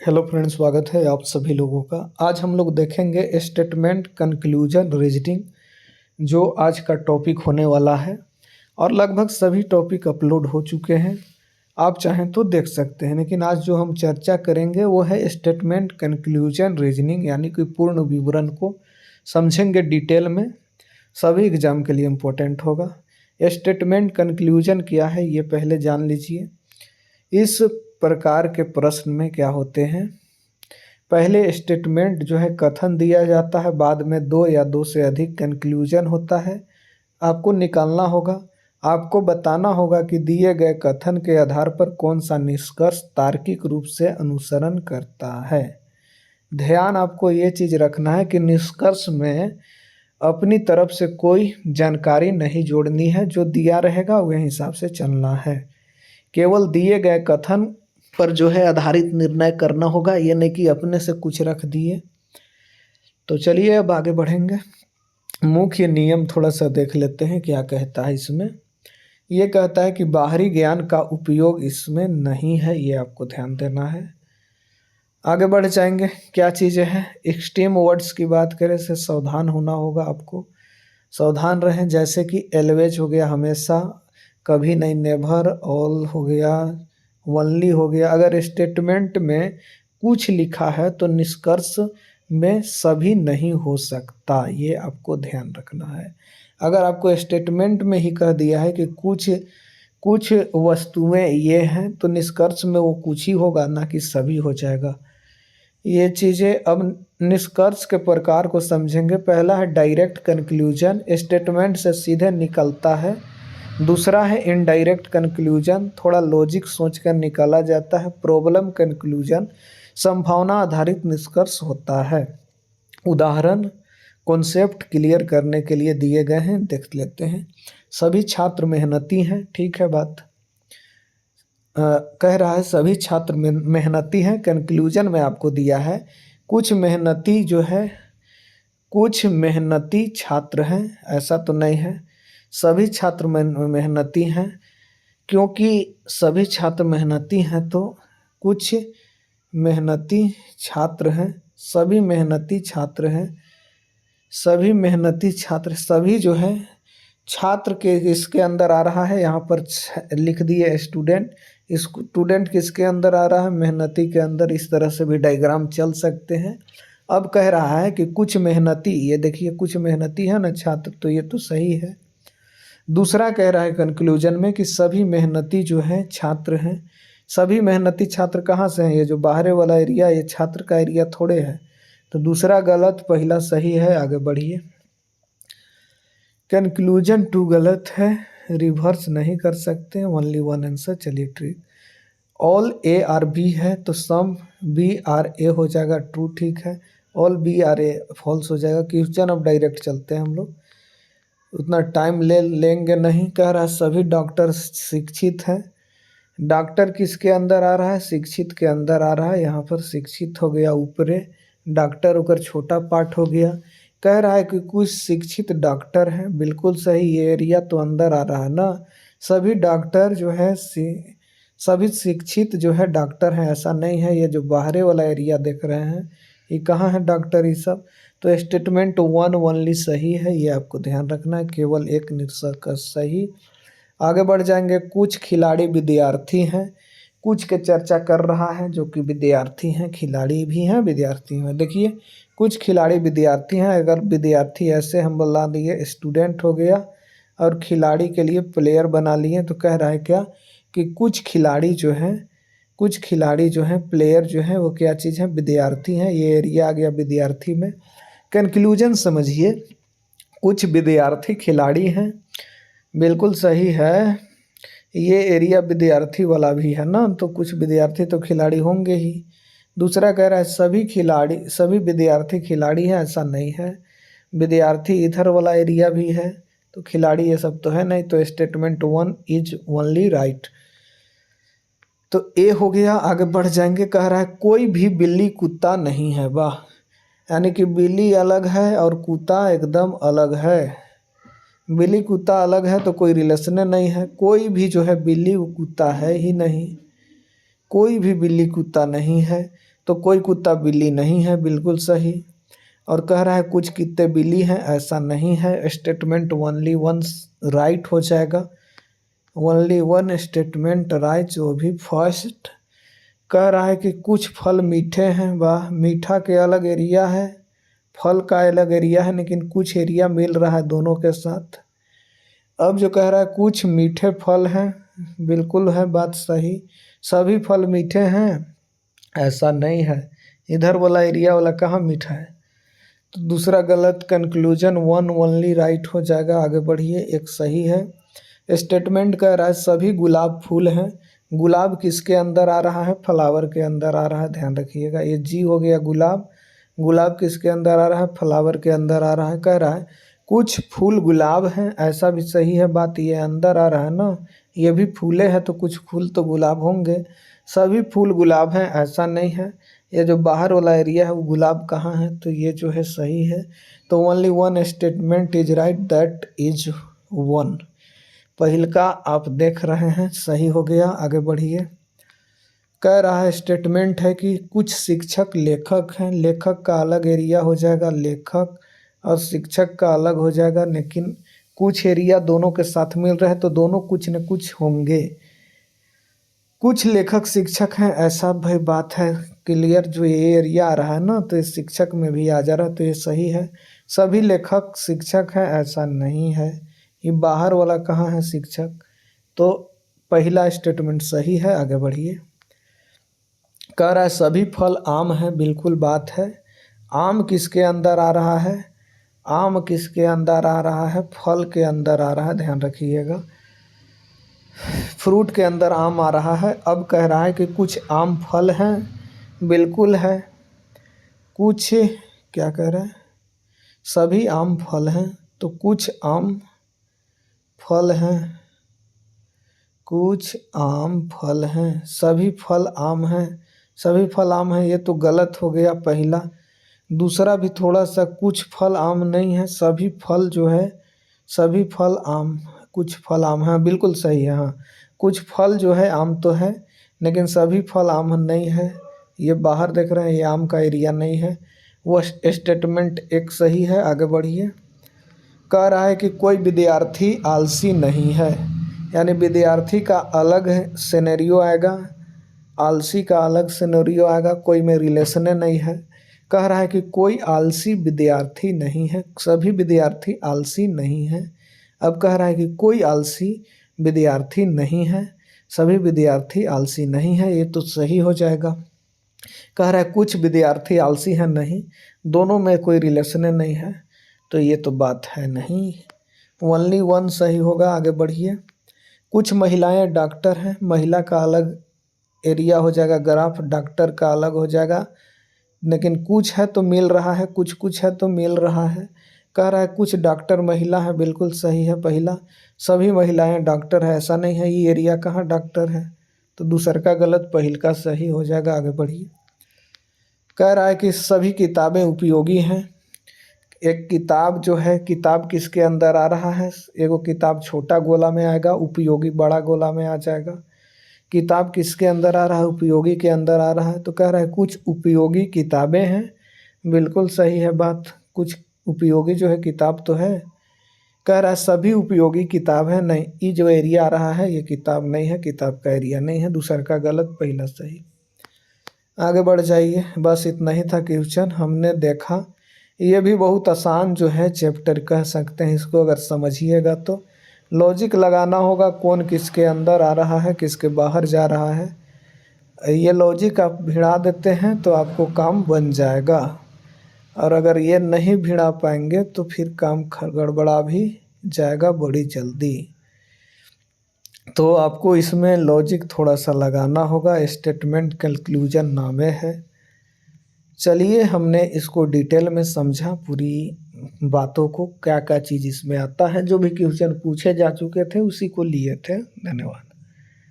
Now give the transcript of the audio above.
Hello friends, स्वागत है आप सभी लोगों का। आज हम लोग देखेंगे स्टेटमेंट कंक्लूजन रीजनिंग, जो आज का टॉपिक होने वाला है। और लगभग सभी टॉपिक अपलोड हो चुके हैं, आप चाहें तो देख सकते हैं। लेकिन आज जो हम चर्चा करेंगे वो है स्टेटमेंट कंक्लूजन रीजनिंग, यानी कि पूर्ण विवरण को समझेंगे डिटेल में। सभी एग्जाम के लिए इम्पोर्टेंट होगा। स्टेटमेंट कंक्लूजन क्या है ये पहले जान लीजिए। इस प्रकार के प्रश्न में क्या होते हैं, पहले स्टेटमेंट जो है कथन दिया जाता है, बाद में दो या दो से अधिक कंक्लूजन होता है। आपको निकालना होगा, आपको बताना होगा कि दिए गए कथन के आधार पर कौन सा निष्कर्ष तार्किक रूप से अनुसरण करता है। ध्यान आपको ये चीज़ रखना है कि निष्कर्ष में अपनी तरफ से कोई जानकारी नहीं जोड़नी है, जो दिया रहेगा वही हिसाब से चलना है। केवल दिए गए कथन पर जो है आधारित निर्णय करना होगा, ये नहीं कि अपने से कुछ रख दिए। तो चलिए अब आगे बढ़ेंगे। मुख्य नियम थोड़ा सा देख लेते हैं क्या कहता है इसमें। ये कहता है कि बाहरी ज्ञान का उपयोग इसमें नहीं है, ये आपको ध्यान देना है। आगे बढ़ जाएंगे, क्या चीज़ें हैं। एक्सट्रीम वर्ड्स की बात करें से सावधान होना होगा आपको। सावधान रहें, जैसे कि एलवेज हो गया हमेशा, कभी नहीं नेवर, ऑल हो गया, ओनली हो गया। अगर स्टेटमेंट में कुछ लिखा है तो निष्कर्ष में सभी नहीं हो सकता, ये आपको ध्यान रखना है। अगर आपको स्टेटमेंट में ही कह दिया है कि कुछ कुछ वस्तुएं ये हैं, तो निष्कर्ष में वो कुछ ही होगा, ना कि सभी हो जाएगा। ये चीज़ें अब निष्कर्ष के प्रकार को समझेंगे। पहला है डायरेक्ट कंक्लूजन, स्टेटमेंट से सीधे निकलता है। दूसरा है इनडायरेक्ट कंक्लूजन, थोड़ा लॉजिक सोचकर निकाला जाता है। प्रॉब्लम कंक्लूजन, संभावना आधारित निष्कर्ष होता है। उदाहरण कॉन्सेप्ट क्लियर करने के लिए दिए गए हैं, देख लेते हैं। सभी छात्र मेहनती हैं, ठीक है बात। कह रहा है सभी छात्र मेहनती हैं। कंक्लूजन में आपको दिया है कुछ मेहनती जो है, कुछ मेहनती छात्र हैं, ऐसा तो नहीं है। सभी छात्र मेहनती हैं, क्योंकि सभी छात्र मेहनती हैं तो कुछ मेहनती छात्र हैं। सभी मेहनती छात्र हैं, सभी मेहनती छात्र, सभी जो है छात्र के इसके अंदर आ रहा है। यहाँ पर लिख दिए स्टूडेंट, स्टूडेंट किसके अंदर आ रहा है, मेहनती के अंदर। इस तरह से भी डायग्राम चल सकते हैं। अब कह रहा है कि कुछ मेहनती, ये देखिए कुछ मेहनती है ना छात्र, तो ये तो सही है। दूसरा कह रहा है कंक्लूजन में कि सभी मेहनती जो हैं छात्र हैं। सभी मेहनती छात्र कहाँ से हैं, ये जो बाहर वाला एरिया, ये छात्र का एरिया थोड़े है। तो दूसरा गलत, पहला सही है। आगे बढ़िए। कंक्लूजन 2 गलत है, रिवर्स नहीं कर सकते, ओनली वन आंसर। चलिए ठीक। ऑल ए आर बी है तो सम बी आर ए हो जाएगा, ट्रू, ठीक है। All B are A false हो जाएगा। क्वेश्चन अब डायरेक्ट चलते हैं हम लोग, उतना टाइम लेंगे नहीं। कह रहा है सभी डॉक्टर शिक्षित हैं। डॉक्टर किसके अंदर आ रहा है, शिक्षित के अंदर आ रहा है। यहाँ पर शिक्षित हो गया ऊपरे, डॉक्टर होकर छोटा पार्ट हो गया। कह रहा है कि कुछ शिक्षित डॉक्टर हैं, बिल्कुल सही। ये एरिया तो अंदर आ रहा है ना। सभी डॉक्टर जो है सभी शिक्षित जो है डॉक्टर हैं, ऐसा नहीं है। ये जो बाहरे वाला एरिया देख रहे हैं, ये कहाँ है डॉक्टर, ये सब। तो स्टेटमेंट 1 ओनली सही है, ये आपको ध्यान रखना है, केवल एक निष्कर्ष सही। आगे बढ़ जाएंगे। कुछ खिलाड़ी विद्यार्थी हैं, कुछ के चर्चा कर रहा है, जो कि विद्यार्थी हैं, खिलाड़ी भी हैं, विद्यार्थी हैं। देखिए कुछ खिलाड़ी विद्यार्थी हैं। अगर विद्यार्थी ऐसे हम बना दिए, स्टूडेंट हो गया, और खिलाड़ी के लिए प्लेयर बना लिए, तो कह रहा है क्या कि कुछ खिलाड़ी जो हैं, कुछ खिलाड़ी जो हैं, प्लेयर जो हैं, वो क्या चीज़ है, विद्यार्थी हैं। ये एरिया आ गया विद्यार्थी में। कंक्लूजन समझिए, कुछ विद्यार्थी खिलाड़ी हैं, बिल्कुल सही है। ये एरिया विद्यार्थी वाला भी है ना, तो कुछ विद्यार्थी तो खिलाड़ी होंगे ही। दूसरा कह रहा है सभी खिलाड़ी, सभी विद्यार्थी खिलाड़ी हैं, ऐसा नहीं है। विद्यार्थी इधर वाला एरिया भी है, तो खिलाड़ी ये सब तो है नहीं। तो स्टेटमेंट 1 इज ओनली राइट। तो ए हो गया। आगे बढ़ जाएंगे। कह रहा है कोई भी बिल्ली कुत्ता नहीं है। वाह, यानी कि बिल्ली अलग है और कुत्ता एकदम अलग है। बिल्ली कुत्ता अलग है तो कोई रिलेशन नहीं है। कोई भी जो है बिल्ली कुत्ता है ही नहीं, कोई भी बिल्ली कुत्ता नहीं है। तो कोई कुत्ता बिल्ली नहीं है, बिल्कुल सही। और कह रहा है कुछ कुत्ते बिल्ली हैं, ऐसा नहीं है। स्टेटमेंट ओनली वन राइट हो जाएगा, ओनली वन स्टेटमेंट राइट, जो भी फर्स्ट। कह रहा है कि कुछ फल मीठे हैं, वाह, मीठा के अलग एरिया है, फल का अलग एरिया है, लेकिन कुछ एरिया मिल रहा है दोनों के साथ। अब जो कह रहा है कुछ मीठे फल हैं, बिल्कुल है बात सही, सभी फल मीठे हैं, ऐसा नहीं है। इधर वाला एरिया वाला कहाँ मीठा है, तो दूसरा गलत। कंक्लूजन वन ओनली राइट हो जाएगा। आगे बढ़िए, एक सही है। स्टेटमेंट कह रहा है सभी गुलाब फूल हैं, गुलाब किसके अंदर आ रहा है, फ्लावर के अंदर आ रहा है, ध्यान रखिएगा। ये जी हो गया गुलाब, गुलाब किसके अंदर आ रहा है, फ्लावर के अंदर आ रहा है। कह रहा है कुछ फूल गुलाब हैं, ऐसा भी सही है बात, ये अंदर आ रहा है ना, ये भी फूले हैं तो कुछ फूल तो गुलाब होंगे। सभी फूल गुलाब हैं, ऐसा नहीं है। ये जो बाहर वाला एरिया है वो गुलाब कहाँ है, तो ये जो है सही है। तो only one statement is right, that is one. पहिल का आप देख रहे हैं सही हो गया। आगे बढ़िए, कह रहा है स्टेटमेंट है कि कुछ शिक्षक लेखक हैं, लेखक का अलग एरिया हो जाएगा, लेखक और शिक्षक का अलग हो जाएगा, लेकिन कुछ एरिया दोनों के साथ मिल रहे हैं तो दोनों कुछ न कुछ होंगे। कुछ लेखक शिक्षक हैं, ऐसा भाई बात है क्लियर। जो ये एरिया आ रहा है ना, तो ये शिक्षक में भी आ जा रहा है, तो ये सही है। सभी लेखक शिक्षक हैं, ऐसा नहीं है। ये बाहर वाला कहाँ है, शिक्षक, तो पहला स्टेटमेंट सही है। आगे बढ़िए, कह रहा है सभी फल आम हैं, बिल्कुल बात है। आम किसके अंदर आ रहा है, आम किसके अंदर आ रहा है, फल के अंदर आ रहा है, ध्यान रखिएगा। फ्रूट के अंदर आम आ रहा है। अब कह रहा है कि कुछ आम फल हैं, बिल्कुल है। कुछ क्या कह रहा है, सभी आम फल हैं, तो कुछ आम फल हैं, कुछ आम फल हैं, सभी फल आम हैं, सभी फल आम हैं, ये तो गलत हो गया पहला। दूसरा भी थोड़ा सा, कुछ फल आम नहीं है, सभी फल जो है, सभी फल आम, कुछ फल आम है, बिल्कुल सही है। हाँ, कुछ फल जो है आम तो है, लेकिन सभी फल आम नहीं है। ये बाहर देख रहे हैं, ये आम का एरिया नहीं है। वो स्टेटमेंट एक सही है। आगे बढ़िए, कह रहा है कि कोई विद्यार्थी आलसी नहीं है, यानी विद्यार्थी का अलग सिनेरियो आएगा, आलसी का अलग सिनेरियो आएगा, कोई में रिलेशन नहीं है। कह रहा है कि कोई आलसी विद्यार्थी नहीं है, सभी विद्यार्थी आलसी नहीं है। अब कह रहा है कि कोई आलसी विद्यार्थी नहीं है, सभी विद्यार्थी आलसी नहीं है, ये तो सही हो जाएगा। कह रहा है कुछ विद्यार्थी आलसी हैं, नहीं, दोनों में कोई रिलेशन नहीं है, तो ये तो बात है नहीं, ओनली वन सही होगा। आगे बढ़िए, कुछ महिलाएं डॉक्टर हैं, महिला का अलग एरिया हो जाएगा, ग्राफ डॉक्टर का अलग हो जाएगा, लेकिन कुछ है तो मिल रहा है, कुछ कुछ है तो मिल रहा है। कह रहा है कुछ डॉक्टर महिला है, बिल्कुल सही है पहला। सभी महिलाएं डॉक्टर है, ऐसा नहीं है। ये एरिया कहाँ डॉक्टर है, तो दूसर का गलत, पहिल का सही हो जाएगा। आगे बढ़िए, कह रहा है कि सभी किताबें उपयोगी हैं। एक किताब जो है, किताब किसके अंदर आ रहा है, एगो किताब छोटा गोला में आएगा, उपयोगी बड़ा गोला में आ जाएगा। किताब किसके अंदर आ रहा है, उपयोगी के अंदर आ रहा है, तो कह रहा है कुछ उपयोगी किताबें हैं, बिल्कुल सही है बात। कुछ उपयोगी जो है किताब तो है। कह रहा है सभी उपयोगी किताब है, नहीं, ये जो एरिया आ रहा है ये किताब नहीं है, किताब का एरिया नहीं है, दूसरा का गलत, पहला सही। आगे बढ़ जाइए, बस इतना ही था क्वेश्चन हमने देखा। ये भी बहुत आसान जो है चैप्टर कह सकते हैं इसको, अगर समझिएगा तो। लॉजिक लगाना होगा, कौन किसके अंदर आ रहा है, किसके बाहर जा रहा है। ये लॉजिक आप भिड़ा देते हैं तो आपको काम बन जाएगा, और अगर ये नहीं भिड़ा पाएंगे तो फिर काम गड़बड़ा भी जाएगा बड़ी जल्दी। तो आपको इसमें लॉजिक थोड़ा सा लगाना होगा। स्टेटमेंट कंक्लूजन नामे है। चलिए, हमने इसको डिटेल में समझा, पूरी बातों को, क्या क्या चीज़ इसमें आता है, जो भी क्वेश्चन पूछे जा चुके थे उसी को लिए थे। धन्यवाद।